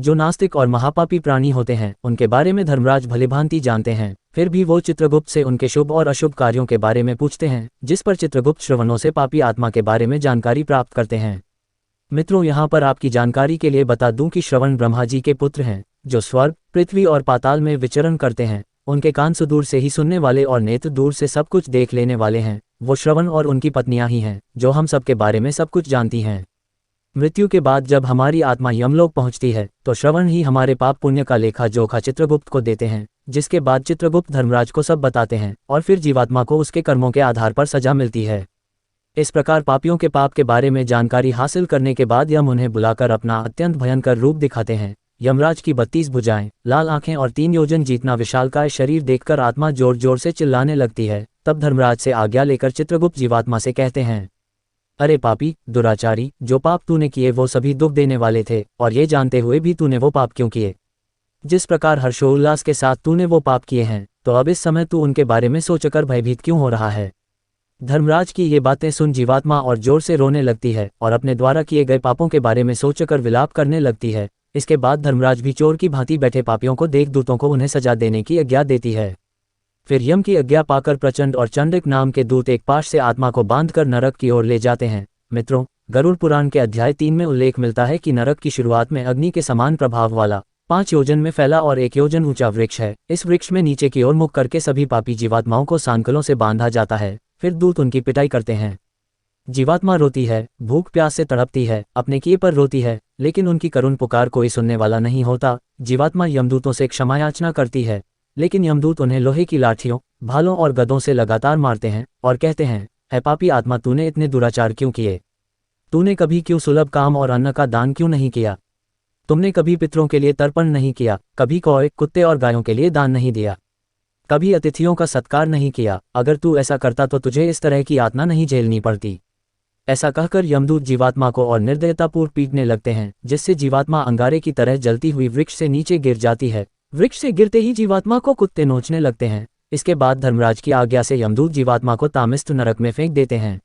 जो नास्तिक और महापापी प्राणी होते हैं उनके बारे में धर्मराज भलीभांति जानते हैं, फिर भी वो चित्रगुप्त से उनके शुभ और अशुभ कार्यों के बारे में पूछते हैं, जिस पर चित्रगुप्त श्रवणों से पापी आत्मा के बारे में जानकारी प्राप्त करते हैं। मित्रों, यहाँ पर आपकी जानकारी के लिए बता दूं कि श्रवण ब्रह्मा जी के पुत्र हैं, जो स्वर्ग, पृथ्वी और पाताल में विचरण करते हैं। उनके कान सुदूर से ही सुनने वाले और नेत्र दूर से सब कुछ देख लेने वाले हैं। वो श्रवण और उनकी पत्नियां ही हैं जो हम सब के बारे में सब कुछ जानती हैं। मृत्यु के बाद जब हमारी आत्मा यमलोक पहुंचती है तो श्रवण ही हमारे पाप पुण्य का लेखा जोखा चित्रगुप्त को देते हैं, जिसके बाद चित्रगुप्त धर्मराज को सब बताते हैं और फिर जीवात्मा को उसके कर्मों के आधार पर सजा मिलती है। इस प्रकार पापियों के पाप के बारे में जानकारी हासिल करने के बाद यम उन्हें बुलाकर अपना अत्यंत भयंकर रूप दिखाते हैं। यमराज की 32 भुजाएं, लाल आंखें और 3 योजन जितना विशालकाय शरीर देखकर आत्मा जोर जोर से चिल्लाने लगती है। तब धर्मराज से आज्ञा लेकर चित्रगुप्त जीवात्मा से कहते हैं, अरे पापी, दुराचारी, जो पाप तूने किए वो सभी दुख देने वाले थे, और ये जानते हुए भी तूने वो पाप क्यों किए? जिस प्रकार हर्षोल्लास के साथ तूने वो पाप किए हैं, तो अब इस समय तू उनके बारे में सोचकर भयभीत क्यों हो रहा है? धर्मराज की ये बातें सुन जीवात्मा और जोर से रोने लगती है और अपने द्वारा किए गए पापों के बारे में सोचकर विलाप करने लगती है। इसके बाद धर्मराज भी चोर की भांति बैठे पापियों को देख दूतों को उन्हें सजा देने की आज्ञा देती है। फिर यम की आज्ञा पाकर प्रचंड और चंडिक नाम के दूत एक पाश से आत्मा को बांधकर नरक की ओर ले जाते हैं। मित्रों, गरुड़ पुराण के अध्याय 3 में उल्लेख मिलता है कि नरक की शुरुआत में अग्नि के समान प्रभाव वाला 5 योजन में फैला और 1 योजन ऊंचा वृक्ष है। इस वृक्ष में नीचे की ओर मुख करके सभी पापी जीवात्माओं को सांकलों से बांधा जाता है। फिर दूत उनकी पिटाई करते हैं। जीवात्मा रोती है, भूख प्यास से तड़पती है, अपने किए पर रोती है, लेकिन उनकी करुण पुकार कोई सुनने वाला नहीं होता। जीवात्मा यमदूतों से क्षमा याचना करती है, लेकिन यमदूत उन्हें लोहे की लाठियों, भालों और गदों से लगातार मारते हैं और कहते हैं, है पापी आत्मा, तूने इतने दुराचार क्यों किए? तूने कभी क्यों सुलभ काम और अन्न का दान क्यों नहीं किया? तुमने कभी पितरों के लिए तर्पण नहीं किया, कभी कौए, कुत्ते और गायों के लिए दान नहीं दिया, कभी अतिथियों का सत्कार नहीं किया। अगर तू ऐसा करता तो तुझे इस तरह की यातना नहीं झेलनी पड़ती। ऐसा कहकर यमदूत जीवात्मा को और निर्दयतापूर्व पीटने लगते हैं, जिससे जीवात्मा अंगारे की तरह जलती हुई वृक्ष से नीचे गिर जाती है। वृक्ष से गिरते ही जीवात्मा को कुत्ते नोचने लगते हैं। इसके बाद धर्मराज की आज्ञा से यमदूत जीवात्मा को तामिस्थ नरक में फेंक देते हैं।